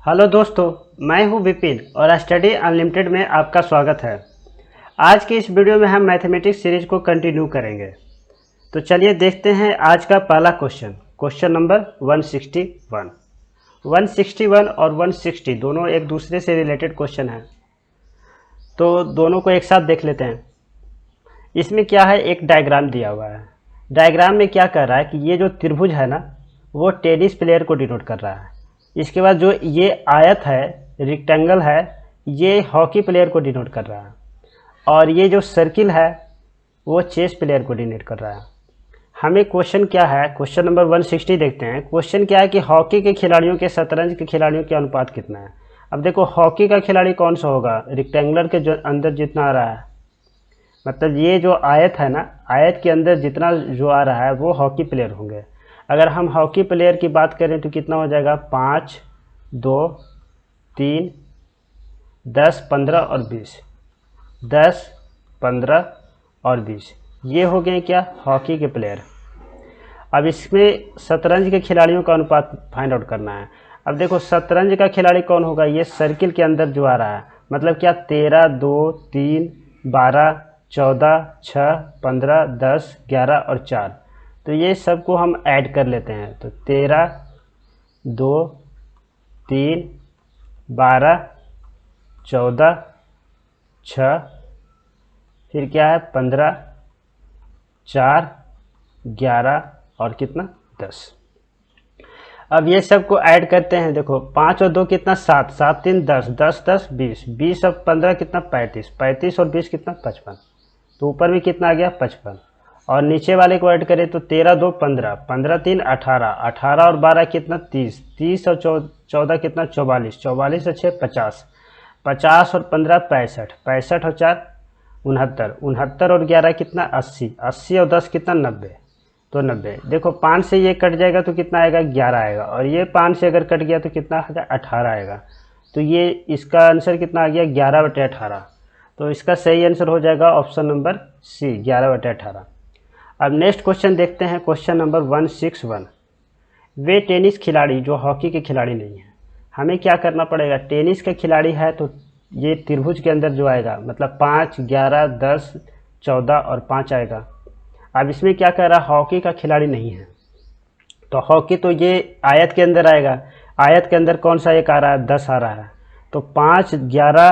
Hello दोस्तों, मैं हूं विपिन और स्टडी अनलिमिटेड में आपका स्वागत है। आज की इस वीडियो में हम मैथमेटिक्स सीरीज को कंटिन्यू करेंगे। तो चलिए देखते हैं आज का पहला क्वेश्चन नंबर 161। 161 और 160 दोनों एक दूसरे से रिलेटेड क्वेश्चन हैं, तो दोनों को एक साथ देख लेते हैं। इसमें क्या है, एक डायग्राम दिया हुआ है। डायग्राम में क्या कर रहा है कि ये जो त्रिभुज है ना, वो टेनिस प्लेयर को डिनोट कर रहा है। इसके बाद जो ये आयत है, रेक्टेंगल है, ये हॉकी प्लेयर को डिनोट कर रहा है। और ये जो सर्किल है वो चेस प्लेयर को डिनोट कर रहा है। हमें क्वेश्चन क्या है, क्वेश्चन नंबर 160 देखते हैं। क्वेश्चन क्या है कि हॉकी के खिलाड़ियों के शतरंज के खिलाड़ियों के अनुपात कितना है। अब देखो, हॉकी का खिलाड़ी कौन सा होगा, रेक्टेंगुलर के जो अंदर जितना आ रहा है, मतलब ये जो आयत है ना, आयत के अंदर जितना जो आ रहा है वो हॉकी प्लेयर होंगे। अगर हम हॉकी प्लेयर की बात करें तो कितना हो जाएगा, 5, 2, 3, 10, 15 और 20। 10, 15 और 20 ये हो गए क्या, हॉकी के प्लेयर। अब इसमें शतरंज के खिलाड़ियों का अनुपात फाइंड आउट करना है। अब देखो, शतरंज का खिलाड़ी कौन होगा, ये सर्किल के अंदर जो आ रहा है, मतलब क्या 13, 2, 3, 12, 14, 6, 15, 10, 11 और 4। तो ये सबको हम ऐड कर लेते हैं। तो 13, 2, 3, 12, 14, 6, फिर क्या है 15, 4, 11 और कितना 10। अब ये सबको ऐड करते हैं। देखो, 5 और 2 कितना, 7, 7, 3, 10, 10, 10, 20, 20 और 15 कितना, 35, 35 और 20 कितना, 55। तो ऊपर भी कितना आ गया, 55। और नीचे वाले को ऐड करें तो 13, 2, 15, 15, 3, 18, 18 और 12 कितना, 30, 30 और 14 कितना, 44, 44 और 6, 50, 50 और 15, 65, 65 और 4, 69, 69 और 11 कितना, 80, 80 और 10 कितना, 90। तो 90। देखो, 5 से ये कट जाएगा तो कितना आएगा, 11 आएगा। और ये 5 से अगर कट गया तो कितना आएगा, 18 आएगा। तो ये इसका आंसर कितना आ गया, 11/18। तो इसका सही आंसर हो जाएगा ऑप्शन नंबर सी, 11/18। अब नेक्स्ट क्वेश्चन देखते हैं, क्वेश्चन नंबर 161। वे टेनिस खिलाड़ी जो हॉकी के खिलाड़ी नहीं है। हमें क्या करना पड़ेगा, टेनिस का खिलाड़ी है तो ये त्रिभुज के अंदर जो आएगा, मतलब 5, 11, 10, 14 और 5 आएगा। अब इसमें क्या कर रहा है, हॉकी का खिलाड़ी नहीं है, तो हॉकी तो ये आयत के अंदर आएगा। आयत के अंदर कौन सा एक आ रहा है, 10 आ रहा है। तो 5, 11,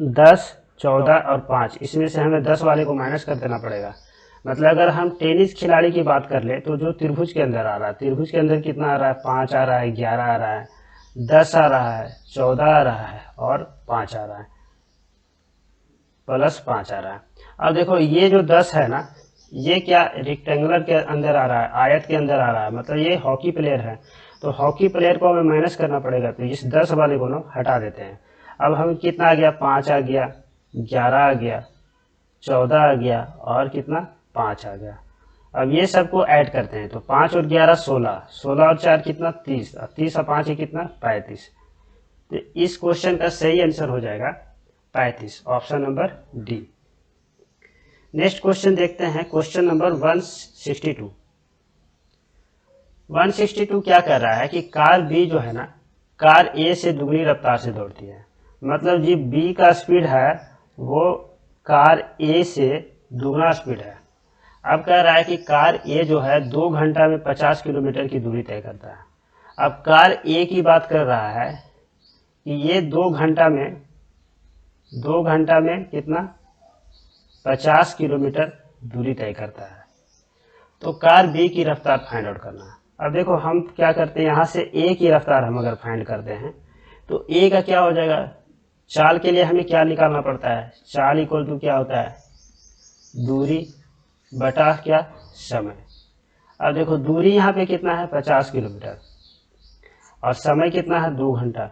10, 14 और 5, इसमें से हमें 10 वाले को माइनस कर देना पड़ेगा। मतलब अगर हम टेनिस खिलाड़ी की बात कर ले तो जो त्रिभुज के अंदर आ रहा है, त्रिभुज के अंदर कितना आ रहा है, 5 आ रहा है, 11 आ रहा है, 10 आ रहा है, 14 आ रहा है और 5 आ रहा है, प्लस 5 आ रहा है। अब देखो, ये जो 10 है ना, ये क्या रेक्टेंगुलर के अंदर आ रहा है, आयत के अंदर आ रहा है, मतलब ये हॉकी प्लेयर है। तो हॉकी प्लेयर को हमें माइनस करना पड़ेगा, तो इस 10 वाले को ना हटा देते हैं। अब हमें कितना आ गया, 5 आ गया, 11 आ गया, 14 आ गया और कितना, 5 आ गया। अब ये सबको ऐड करते हैं तो 5 और 11 16, 16 और 4 कितना, 30, और 30 और 5 कितना, 35। तो इस क्वेश्चन का सही आंसर हो जाएगा 35, option number D. Next question देखते हैं, क्वेश्चन नंबर 162। 162 क्या कर रहा है कि कार बी जो है ना, कार ए से दुगनी रफ्तार से दौड़ती है। मतलब जी बी का स्पीड है वो कार ए से दुगना स्पीड है। अब कह रहा है कि कार ए जो है 2 घंटा में 50 किलोमीटर की दूरी तय करता है। अब कार ए की बात कर रहा है कि ये 2 घंटा में कितना, 50 किलोमीटर दूरी तय करता है। तो कार बी की रफ्तार फाइंड आउट करना है। अब देखो, हम क्या करते हैं, यहाँ से ए की रफ्तार हम अगर फाइंड करते हैं तो ए का क्या हो जाएगा, चाल के लिए हमें क्या निकालना पड़ता है, चाल इक्वल टू क्या होता है, दूरी बटा क्या, समय। अब देखो, दूरी यहाँ पे कितना है, 50 किलोमीटर, और समय कितना है, 2 घंटा।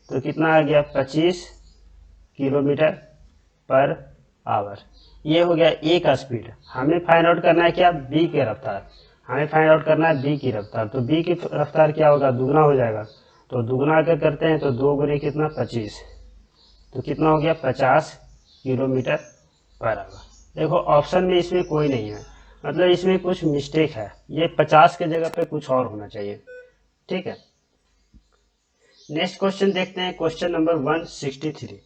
तो कितना आ गया, 25 किलोमीटर पर आवर। ये हो गया ए का स्पीड। हमें फाइंड आउट करना है क्या, बी की रफ्तार। हमें फाइंड आउट करना है बी की रफ्तार। तो बी की रफ्तार क्या होगा, दुगना हो जाएगा। तो दुगना अगर करते हैं तो 2 गुने कितना, 25। तो कितना हो गया, 50 किलोमीटर पर आवर। देखो, ऑप्शन में इसमें कोई नहीं है, मतलब इसमें कुछ मिस्टेक है। ये 50 के जगह पे कुछ और होना चाहिए। ठीक है, नेक्स्ट क्वेश्चन देखते हैं, क्वेश्चन नंबर 163।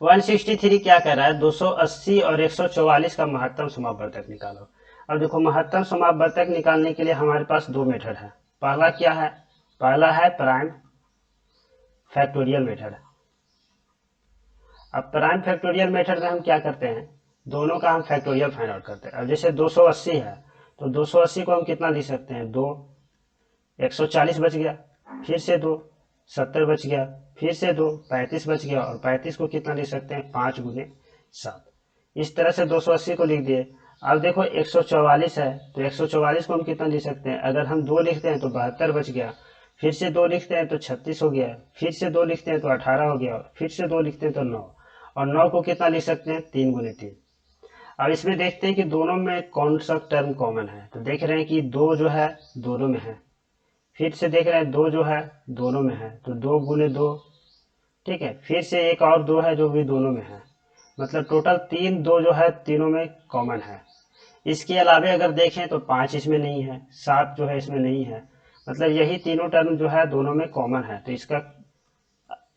163 क्या कह रहा है, 280 और 144 का महत्तम समापवर्तक निकालो। अब देखो महत्तम समापवर्तक निकालने के लिए हमारे पास दो मेथड है। पहला क्या है, पहला है प्राइम फैक्टोरियल मेथड। अब प्राइम फैक्टोरियल मेथड में हम क्या करते हैं, दोनों का हम फैक्टोरियल फाइंड आउट करते हैं। अब जैसे 280 है तो 280 को हम कितना लिख सकते हैं, 2, 140 बच गया, फिर से 2, 70 बच गया, फिर से 2, 35 बच गया, और 35 को कितना लिख सकते हैं, 5 गुने 7। इस तरह से 280 को लिख दिए। अब देखो 144 है तो 144 को हम कितना लिख सकते हैं, अगर हम 2 लिखते हैं तो 72 बच गया, फिर से 2 लिखते हैं तो 36 हो गया, फिर से 2 लिखते हैं तो 18 हो गया, फिर से 2 लिखते हैं तो 9, और 9 को कितना लिख सकते हैं, 3 गुने 3। अब इसमें देखते हैं कि दोनों में कौन सा टर्म कॉमन है। तो देख रहे हैं कि 2 जो है दोनों में है, फिर से देख रहे हैं 2 जो है दोनों में है, तो 2 गुने 2, ठीक है, फिर से एक और 2 है जो भी दोनों में है, मतलब टोटल 3 2 जो है तीनों में कॉमन है। इसके अलावे अगर देखें तो 5 इसमें नहीं है, 7 जो है इसमें नहीं है, मतलब यही तीनों टर्म जो है दोनों में कॉमन है। तो इसका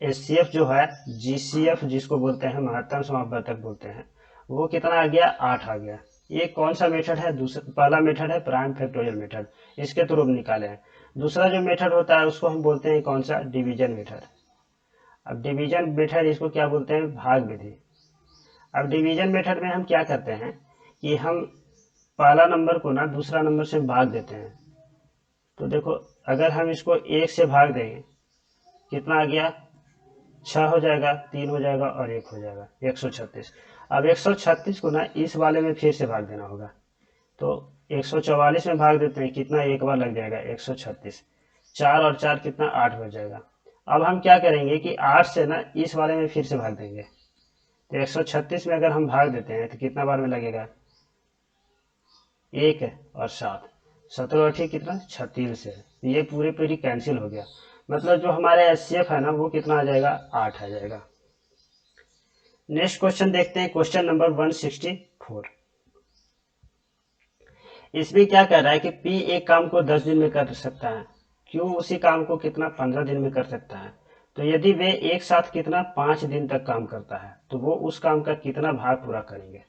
एचसीएफ जो है, जीसीएफ जिसको बोलते हैं महत्तम समापवर्तक बोलते हैं, वो कितना आ गया, 8 आ गया। ये कौन सा मेथड है, दूसरा पहला मेथड है प्राइम फैक्टोरियल मेथड, इसके थ्रू निकाले हैं। दूसरा जो मेथड होता है उसको हम बोलते हैं कौन सा, डिवीजन मेथड। अब डिवीजन मेथड इसको क्या बोलते हैं, भाग विधि। अब डिवीजन मेथड में हम क्या करते हैं कि हम पहला नंबर को ना दूसरा नंबर से भाग देते हैं। तो देखो अगर हम इसको 1 से भाग देंगे कितना आ गया, 6 हो जाएगा, 3 हो जाएगा और 1 हो जाएगा, 136। अब 136 को ना इस वाले में फिर से भाग देना होगा, तो 144 में भाग देते हैं, कितना एक बार लग जाएगा, 136, 4 और 4 कितना, 8 बच जाएगा। अब हम क्या करेंगे कि 8 से ना इस वाले में फिर से भाग देंगे, तो 136 में अगर हम भाग देते हैं तो कितना बार में लगेगा, 1 और 7, 17 और ठीक कितना, 36 है, ये पूरी पूरी कैंसिल हो गया। मतलब जो हमारे एचसीएफ है ना वो कितना आ जाएगा, 8 आ जाएगा। नेक्स्ट क्वेश्चन देखते हैं, क्वेश्चन नंबर 164। इसमें क्या कह रहा है कि P एक काम को 10 दिन में कर सकता है, Q उसी काम को कितना 15 दिन में कर सकता है। तो यदि वे एक साथ कितना 5 दिन तक काम करता है तो वो उस काम का कितना भाग पूरा करेंगे।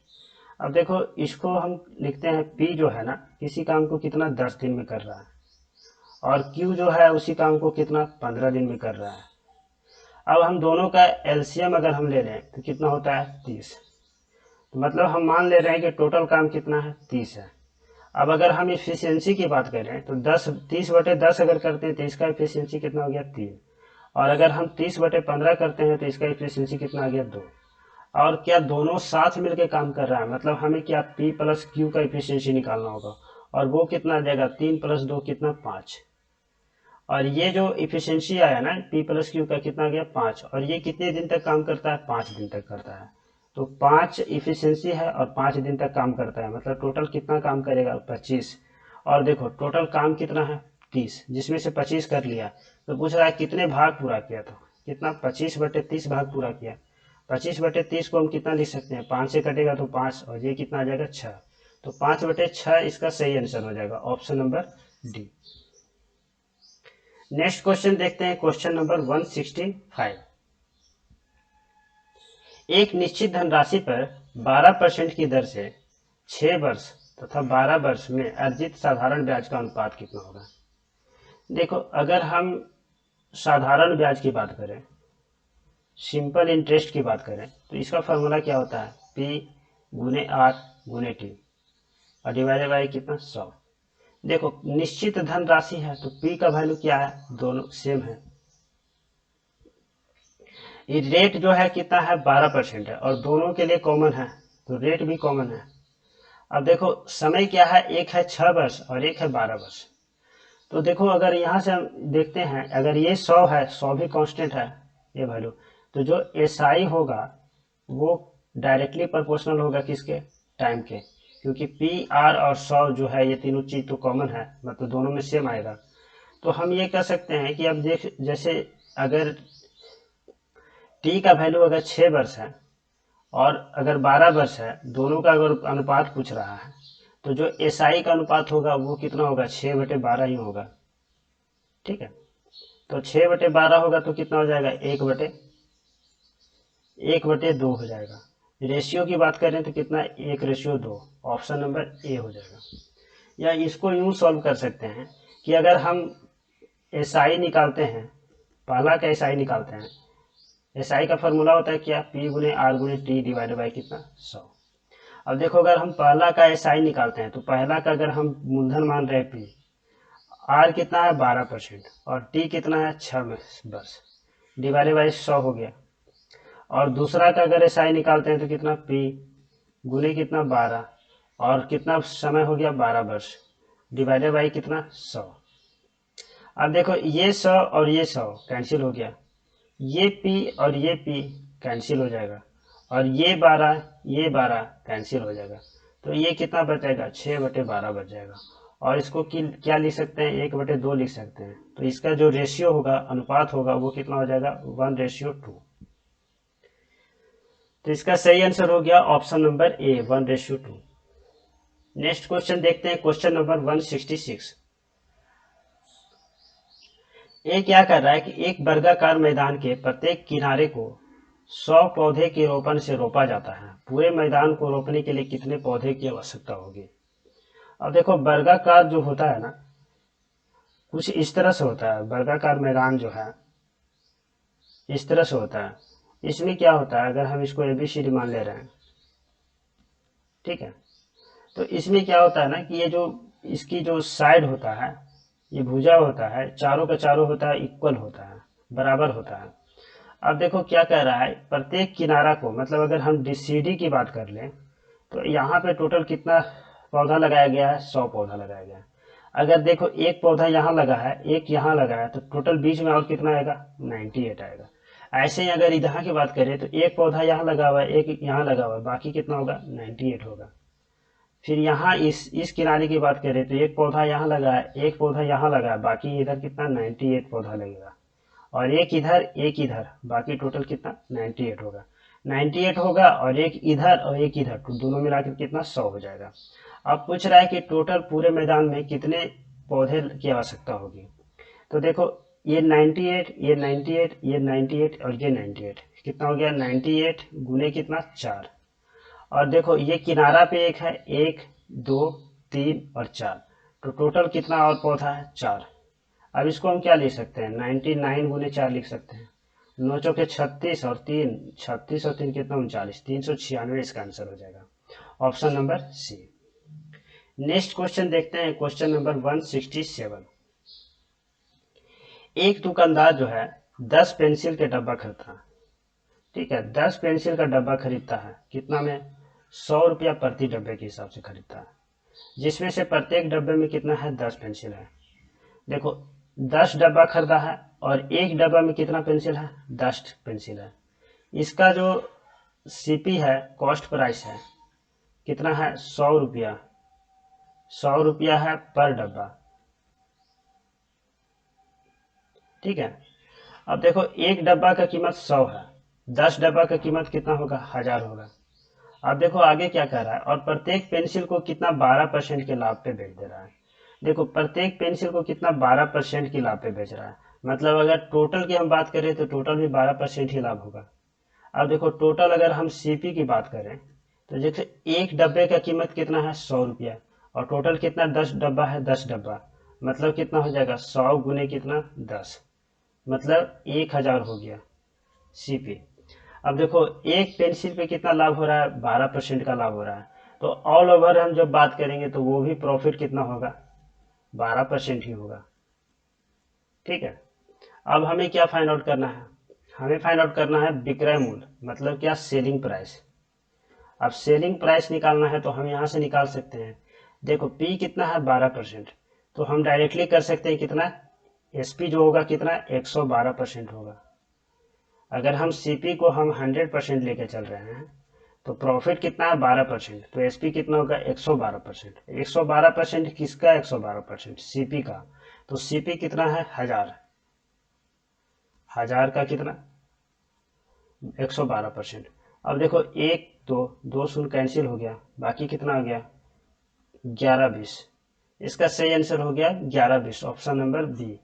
अब देखो इसको हम लिखते हैं, P जो है ना किसी काम को कितना 10 दिन में कर रहा है, और Q जो है उसी काम को कितना 15 दिन में कर रहा है। अब हम दोनों का एलसीएम अगर हम ले लें तो कितना होता है, 30। तो मतलब हम मान ले रहे हैं कि टोटल काम कितना है, 30 है। अब अगर हम इफिशियंसी की बात करें तो 30/10 अगर करते हैं तो इसका इफिशियंसी कितना हो गया, 3। और अगर हम 30/15 करते हैं तो इसका इफिशियंसी कितना आ गया, 2। और क्या दोनों साथ मिलकर काम कर रहा है, मतलब हमें क्या P प्लस क्यू का इफिशियंसी निकालना होगा, और वो कितना आ जाएगा, 3 + 2 कितना, 5। और ये जो इफिशियंसी आया ना P प्लस क्यू का कितना गया, 5, और ये कितने दिन तक काम करता है, 5 दिन तक करता है। तो 5 इफिशियंसी है और 5 दिन तक काम करता है, मतलब टोटल कितना काम करेगा, 25। और देखो टोटल काम कितना है, 30, जिसमें से 25 कर लिया। तो पूछ रहा है कितने भाग पूरा किया, तो कितना 25/30 भाग पूरा किया। 25/30 को हम कितना लिख सकते हैं, 5 से कटेगा तो 5, और ये कितना आ जाएगा, 6। तो 5/6 इसका सही आंसर हो जाएगा, option number D. Next question देखते हैं, क्वेश्चन नंबर 165। एक निश्चित धनराशि पर 12% की दर से 6 वर्ष तथा 12 वर्ष में अर्जित साधारण ब्याज का अनुपात कितना होगा। देखो अगर हम साधारण ब्याज की बात करें, सिंपल इंटरेस्ट की बात करें, तो इसका फॉर्मूला क्या होता है, P/R/T और डिवाइडेड बाय कितना, 100। देखो निश्चित धनराशि है तो P का वैल्यू क्या है, दोनों सेम है। ये रेट जो है कितना है, 12% है, और दोनों के लिए कॉमन है तो रेट भी कॉमन है। अब देखो समय क्या है, एक है 6 वर्ष और एक है 12 वर्ष। तो देखो अगर यहाँ से हम देखते हैं, अगर ये 100 है, 100 भी कांस्टेंट है ये वैल्यू, तो जो एसआई होगा वो डायरेक्टली प्रोपोर्शनल होगा किसके, टाइम के, क्योंकि पी आर और 100 जो है ये तीनों चीज तो कॉमन है, मतलब दोनों में सेम आएगा। तो हम ये कह सकते हैं कि अब देख, जैसे अगर टी का वैल्यू अगर 6 वर्ष है और अगर 12 वर्ष है, दोनों का अगर अनुपात पूछ रहा है, तो जो एसआई का अनुपात होगा वो कितना होगा, 6/12 ही होगा, ठीक है। तो 6/12 होगा तो कितना हो जाएगा, 1/2 हो जाएगा। रेशियो की बात करें तो कितना, 1/2, ऑप्शन नंबर ए हो जाएगा। या इसको यूं सॉल्व कर सकते हैं कि अगर हम एसआई निकालते हैं, पहला का एसआई निकालते हैं, एसआई का फॉर्मूला होता है क्या, पी गुने आर गुने टी डिवाइडेड बाई कितना, 100। अब देखो अगर हम पहला का एसआई निकालते हैं तो पहला का अगर हम मूलधन मान रहे हैं पी, आर कितना है 12% और टी कितना है 6 वर्ष, डिवाइडेड बाई 100 हो गया। और दूसरा का अगर एसआई निकालते हैं तो कितना, पी गुने कितना 12 और कितना समय हो गया 12 वर्ष, डिवाइडेड बाई कितना 100। अब देखो ये 100 और ये 100 कैंसिल हो गया, ये P और ये P कैंसिल हो जाएगा और ये 12 कैंसिल हो जाएगा। तो ये कितना बचेगा, 6/12 बच जाएगा। और इसको क्या लिख सकते हैं, 1/2 लिख सकते हैं। तो इसका जो रेशियो होगा, अनुपात होगा, वो कितना हो जाएगा, 1:2। तो इसका सही आंसर हो गया option number A, 1:2। Next question देखते हैं, क्वेश्चन नंबर 166। ये क्या कर रहा है कि एक वर्गाकार मैदान के प्रत्येक किनारे को 100 पौधे के रोपण से रोपा जाता है। पूरे मैदान को रोपने के लिए कितने पौधे की आवश्यकता होगी। अब देखो वर्गाकार जो होता है ना, कुछ इस तरह से होता है। वर्गाकार मैदान जो है इस तरह से होता है। इसमें क्या होता है, अगर हम इसको ABCD मान ले रहे हैं, ठीक है, तो इसमें क्या होता है ना कि ये जो इसकी जो साइड होता है, ये भुजा होता है, चारों का चारों होता है, इक्वल होता है, बराबर होता है। अब देखो क्या कह रहा है, प्रत्येक किनारा को, मतलब अगर हम CD की बात कर लें तो यहाँ पे टोटल कितना पौधा लगाया गया है, 100 पौधा लगाया गया है। अगर देखो एक पौधा यहाँ लगा है, एक यहाँ लगा है, तो टोटल बीच में और कितना आएगा, 98 आएगा। ऐसे ही अगर इधर की बात करें तो एक पौधा यहाँ लगा हुआ है, एक यहाँ लगा हुआ है, बाकी कितना होगा, 98 होगा। फिर यहाँ इस किनारे की बात करें तो एक पौधा यहाँ लगा है, एक पौधा यहाँ लगा है, बाकी इधर कितना, 98 पौधा लगेगा। और एक इधर, बाकी टोटल कितना, 98 होगा। 98 होगा और एक इधर, तो दोनों मिलाकर कितना, 100 हो जाएगा। अब पूछ रहा है कि टोटल पूरे मैदान में कितने पौधे की आवश्यकता होगी। तो देखो ये 98, ये 98, ये 98 और ये 98, कितना हो गया, 98 गुने कितना, 4। और देखो ये किनारा पे एक है, 1 2 3 और 4, तो टोटल कितना और पौधा है, 4। अब इसको हम क्या लिख सकते हैं, 99 गुने 4 लिख सकते हैं। 9 चौके 36 और 3, 36 और 3 कितना, 39, 396 इसका आंसर हो जाएगा, option number C. Next question देखते हैं, क्वेश्चन नंबर 167। एक दुकानदार जो है 10 पेंसिल के डब्बा खरीदता है, ठीक है, 10 पेंसिल का डब्बा खरीदता है, कितना में, 100 रुपया प्रति डब्बे के हिसाब से खरीदता है, जिसमें से प्रत्येक डब्बे में कितना है, 10 पेंसिल है। देखो 10 डब्बा खरीदा है और एक डब्बा में कितना पेंसिल है, 10 पेंसिल है। इसका जो CP है, कॉस्ट प्राइस है, कितना है, 100 रुपया, 100 रुपया है पर डब्बा, ठीक है। अब देखो एक डब्बा का कीमत 100 है, 10 डब्बा का कीमत कितना होगा, 1000 होगा। अब देखो आगे क्या कर रहा है, और प्रत्येक पेंसिल को कितना, 12% के लाभ पे बेच दे रहा है। देखो प्रत्येक पेंसिल को कितना, 12% की लाभ पे बेच रहा है, मतलब अगर टोटल की हम बात करें तो टोटल भी 12% ही लाभ होगा। अब देखो टोटल अगर हम CP की बात करें तो जैसे एक डब्बे का कीमत कितना है, 100 रुपया, और टोटल कितना, 10 डब्बा है, 10 डब्बा, मतलब कितना हो जाएगा, 100 गुने कितना, 10, मतलब 1000 हो गया CP। अब देखो एक पेंसिल पे कितना लाभ हो रहा है, 12% का लाभ हो रहा है। तो ऑल ओवर हम जब बात करेंगे तो वो भी प्रॉफिट कितना होगा, 12% ही होगा, ठीक है। अब हमें क्या फाइंड आउट करना है, हमें फाइंड आउट करना है विक्रय मूल्य, मतलब क्या, सेलिंग प्राइस। अब सेलिंग प्राइस निकालना है तो हम यहाँ से निकाल सकते हैं। देखो P कितना है, 12%, तो हम डायरेक्टली कर सकते हैं कितना, SP जो होगा कितना, 112% होगा। अगर हम CP को हम 100% लेके चल रहे हैं तो प्रॉफिट कितना है, 12%, तो SP कितना होगा, 112%। 112% किसका, 112% CP का, तो CP कितना है, 1000, 1000 का कितना, 112%। अब देखो 1 2 शून्य कैंसिल हो गया, बाकी कितना हो गया, 11 20। इसका सही आंसर हो गया 11 20, option number B.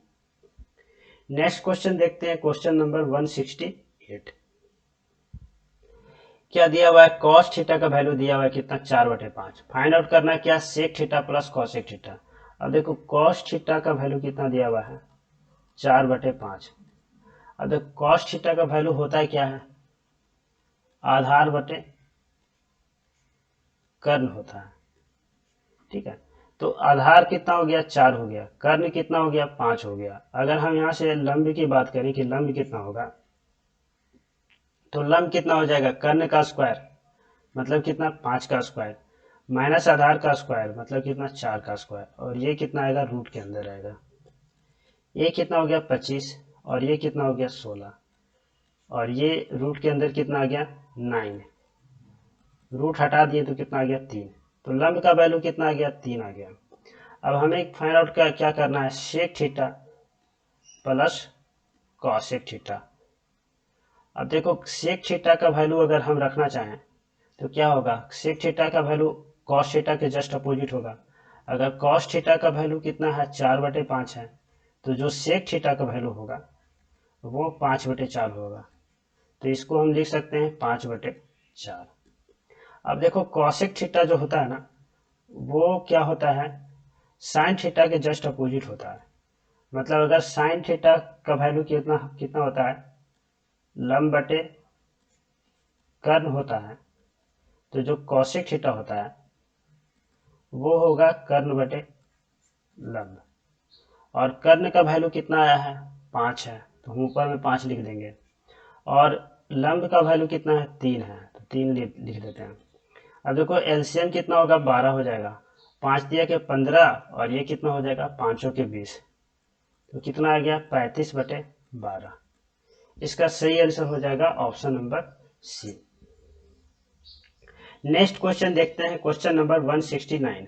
Next question देखते हैं, क्वेश्चन नंबर 168। क्या दिया हुआ है, कॉस थीटा का वैल्यू दिया हुआ है कितना, 4/5। फाइंड आउट करना है क्या, sec theta plus cosec theta. अब देखो कॉस थीटा का वैल्यू कितना दिया हुआ है, 4/5। अब देखो कॉस थीटा का वैल्यू होता है क्या है, आधार बटे कर्ण होता है, ठीक है। तो आधार कितना हो गया, 4 हो गया, कर्ण कितना हो गया, 5 हो गया। अगर हम यहाँ से लंब की बात करें कि लंब कितना होगा, तो लंब कितना हो जाएगा, कर्ण का स्क्वायर मतलब कितना, 5 का स्क्वायर, माइनस आधार का स्क्वायर मतलब कितना, 4 का स्क्वायर, और ये कितना आएगा, रूट के अंदर आएगा। ये कितना हो गया, 25, और ये कितना हो गया, 16, और ये रूट के अंदर कितना आ गया, 9। रूट हटा दिए तो कितना आ गया, 3। तो लंब का वैल्यू कितना आ गया, 3 आ गया। अब हमें फाइंड आउट क्या करना है, sec theta plus cosec theta. अब देखो सेक थीटा का वैल्यू अगर हम रखना चाहें तो क्या होगा, सेक थीटा का वैल्यू कॉस थीटा के जस्ट अपोजिट होगा। अगर कॉस थीटा का वैल्यू कितना है, 4/5 है, तो जो सेक थीटा का वैल्यू होगा वो 5/4 होगा। तो इसको हम लिख सकते हैं 5/4। अब देखो कॉसेक थीटा जो होता है ना, वो क्या होता है, साइन थीटा के जस्ट अपोजिट होता है। मतलब अगर साइन थीटा का वैल्यू कितना कितना होता है, लंब बटे कर्ण होता है, तो जो कॉसेक थीटा होता है वो होगा कर्ण बटे लंब। और कर्ण का वैल्यू कितना आया है, 5 है, तो हम ऊपर में 5 लिख देंगे। और लंब का वैल्यू कितना है, 3 है, तो 3 लिख देते हैं। अब देखो एलसीएम कितना होगा, 12 हो जाएगा। 5 दिया के 15, और ये कितना हो जाएगा, 5 के 20, तो कितना आ गया, 35/12। इसका सही आंसर हो जाएगा option number C. Next question देखते हैं, क्वेश्चन नंबर 169।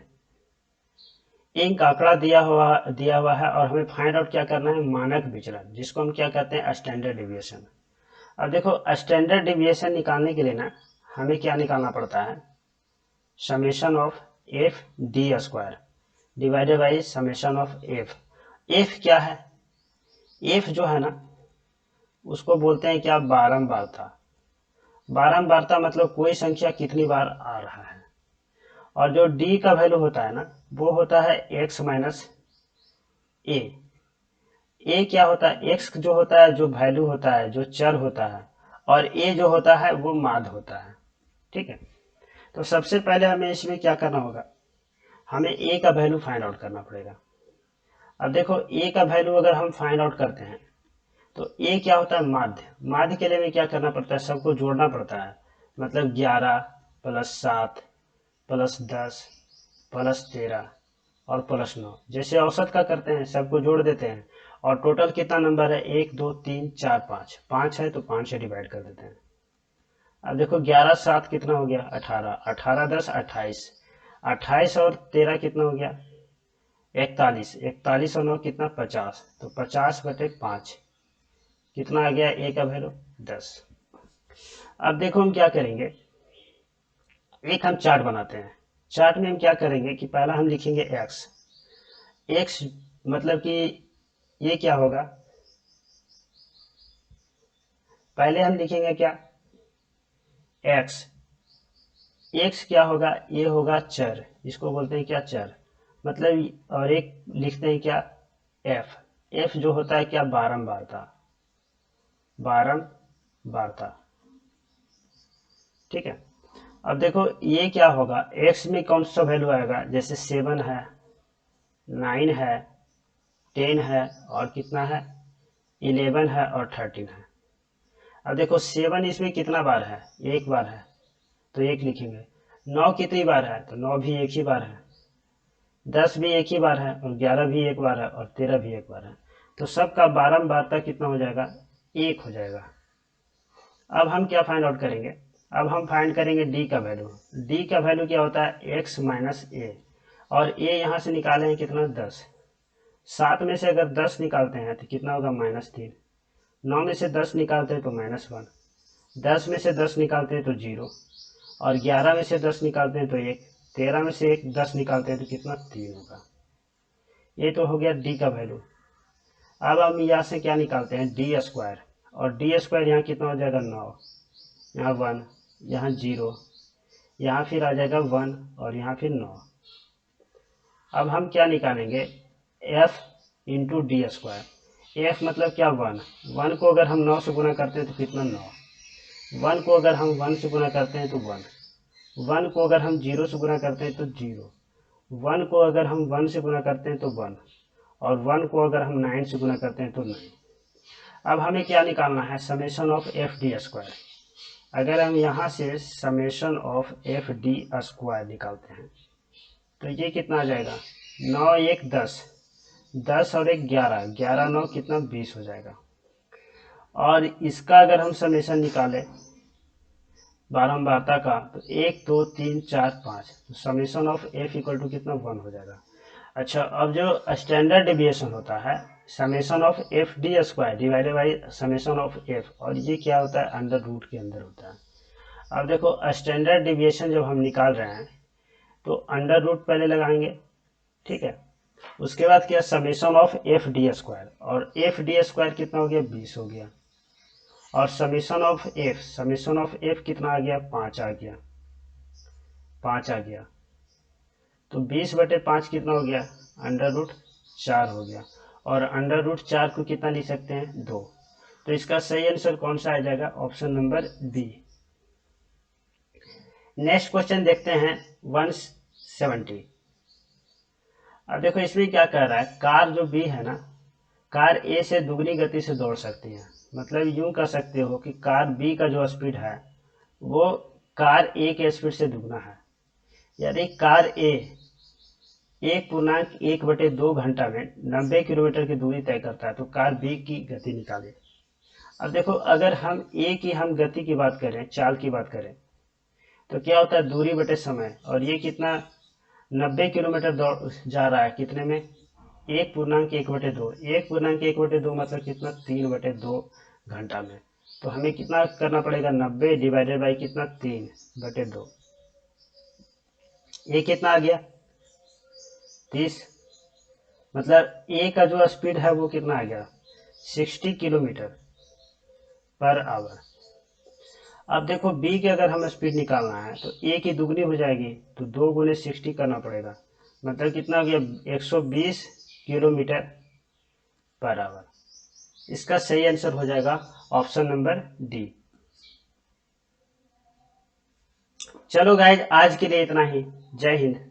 एक आंकड़ा दिया हुआ है और हमें फाइंड आउट क्या करना है, मानक विचलन, जिसको हम क्या कहते हैं, स्टैंडर्ड डिविएशन। अब देखो स्टैंडर्ड डिविएशन निकालने के लिए ना हमें क्या निकालना पड़ता है, summation of F D square divided by summation of F. F क्या है, एफ जो है ना उसको बोलते हैं क्या, बारंबारता। बारंबारता मतलब कोई संख्या कितनी बार आ रहा है। और जो डी का वैल्यू होता है ना, वो होता है एक्स माइनस ए। ए क्या होता है, एक्स जो होता है जो वैल्यू होता है, जो चर होता है, और ए जो होता है वो माध्य होता है, ठीक है। तो सबसे पहले हमें इसमें क्या करना होगा, हमें ए का वैल्यू फाइंड आउट करना पड़ेगा। अब देखो ए का वैल्यू अगर हम फाइंड आउट करते हैं तो ए क्या होता है, माध्य। माध्य के लिए हमें क्या करना पड़ता है, सबको जोड़ना पड़ता है। मतलब 11 प्लस 7 प्लस 10 प्लस 13 और प्लस 9, जैसे औसत का करते हैं, सबको जोड़ देते हैं। और टोटल कितना नंबर है, 1 2 3 4 5, 5 है तो 5 से डिवाइड कर देते हैं। अब देखो 11 7 कितना हो गया, 18, 18 10 28, 28 और 13 कितना हो गया, 41, 41 और 9 कितना, 50, तो 50/5 कितना आ गया, ए का वैल्यू 10। अब देखो हम क्या करेंगे, एक हम चार्ट बनाते हैं। चार्ट में हम क्या करेंगे कि पहला हम लिखेंगे एक्स। एक्स मतलब कि ये क्या होगा, पहले हम लिखेंगे क्या, एक्स। एक्स क्या होगा, ये होगा चर, इसको बोलते हैं क्या, चर। मतलब और एक लिखते हैं क्या, एफ। एफ जो होता है क्या, बारंबारता, बारंबारता, ठीक है। अब देखो ये क्या होगा, एक्स में कौन सा वैल्यू आएगा, जैसे 7 है, 9 है, 10 है, और कितना है, 11 है, और 13 है। अब देखो 7 इसमें कितना बार है, एक बार है, तो एक लिखेंगे। 9 कितनी बार है, तो 9 भी एक ही बार है। 10 भी एक ही बार है, और 11 भी एक बार है, और 13 भी एक बार है। तो सबका बारंबारता कितना हो जाएगा, 1 हो जाएगा। अब हम क्या फाइंड आउट करेंगे, अब हम फाइंड करेंगे डी का वैल्यू। डी का वैल्यू क्या होता है, एक्स माइनस ए, और ए यहाँ से निकाले हैं कितना, 10। 7 में से अगर 10 निकालते हैं तो कितना होगा, -3। 9 में से 10 निकालते हैं तो -1। 10 में से 10 निकालते हैं तो 0, और 11 में से 10 निकालते हैं तो 1। 13 में से 10 निकालते हैं तो कितना, 3 होगा। ये तो हो गया डी का वैल्यू। अब हम यहाँ से क्या निकालते हैं, डी स्क्वायर, और डी स्क्वायर यहाँ कितना हो जाएगा 9, यहाँ 1, यहाँ 0, यहाँ फिर आ जाएगा 1 और यहाँ फिर 9। अब हम क्या निकालेंगे, F into D square. F मतलब क्या, 1। 1 को अगर हम 9 से गुना करते हैं तो कितना 9। 1 को अगर हम 1 से गुना करते हैं तो 1। 1 को अगर हम 0 से गुना करते हैं तो 0। 1 को अगर हम 1 से गुना करते हैं तो 1, और 1 को अगर हम 9 से गुना करते हैं तो 9। अब हमें क्या निकालना है, summation of F D square. अगर हम यहाँ से summation of F D square निकालते हैं तो ये कितना आ जाएगा, 9 1 10, 10 और 1 11, 11 9 कितना 20 हो जाएगा। और इसका अगर हम समेशन निकालें बारंबारता का तो 1 2 3 4 5, तो summation of F equal to कितना 1 हो जाएगा। अच्छा, अब जो स्टैंडर्ड डेविएशन होता है, summation of F D square divided by summation of F, और ये क्या होता है, अंडर रूट के अंदर होता है। अब देखो स्टैंडर्ड डेविएशन जब हम निकाल रहे हैं तो अंडर रूट पहले लगाएंगे, ठीक है। उसके बाद क्या, summation of F D square, और एफ डी स्क्वायर कितना हो गया 20 हो गया, और समेशन ऑफ एफ कितना आ गया 5 आ गया, 5 आ गया। तो 20/5 कितना हो गया, अंडर रूट 4 हो गया, और अंडर रूट 4 को कितना लिख सकते हैं 2। तो इसका सही आंसर कौन सा आ जाएगा, option number B. Next question देखते हैं 170। अब देखो इसमें क्या कह रहा है, कार जो बी है ना, कार ए से दुगनी गति से दौड़ सकती है। मतलब यूं कह सकते हो कि कार बी का जो स्पीड है वो कार ए के स्पीड से दुगना है। यदि कार ए 1.1/2 घंटा में 90 किलोमीटर की दूरी तय करता है तो कार बी की गति निकाले। अब देखो अगर हम ए की गति की बात करें, चाल की बात करें, तो क्या होता है, दूरी बटे समय, और ये कितना 90 किलोमीटर दौड़ जा रहा है, कितने में 1.1/2, 1.1/2 मतलब कितना 3/2 घंटा में। तो हमें कितना करना पड़ेगा, 90 डिवाइडेड बाई कितना 3/2, ये कितना आ गया 30। मतलब ए का जो स्पीड है वो कितना आ गया 60 किलोमीटर पर आवर। अब देखो बी के अगर हमें स्पीड निकालना है तो ए की दुगनी हो जाएगी, तो 2 गुने 60 करना पड़ेगा, मतलब कितना हो गया 120 किलोमीटर पर आवर। इसका सही आंसर हो जाएगा ऑप्शन नंबर डी। चलो गाइज, आज के लिए इतना ही। जय हिंद।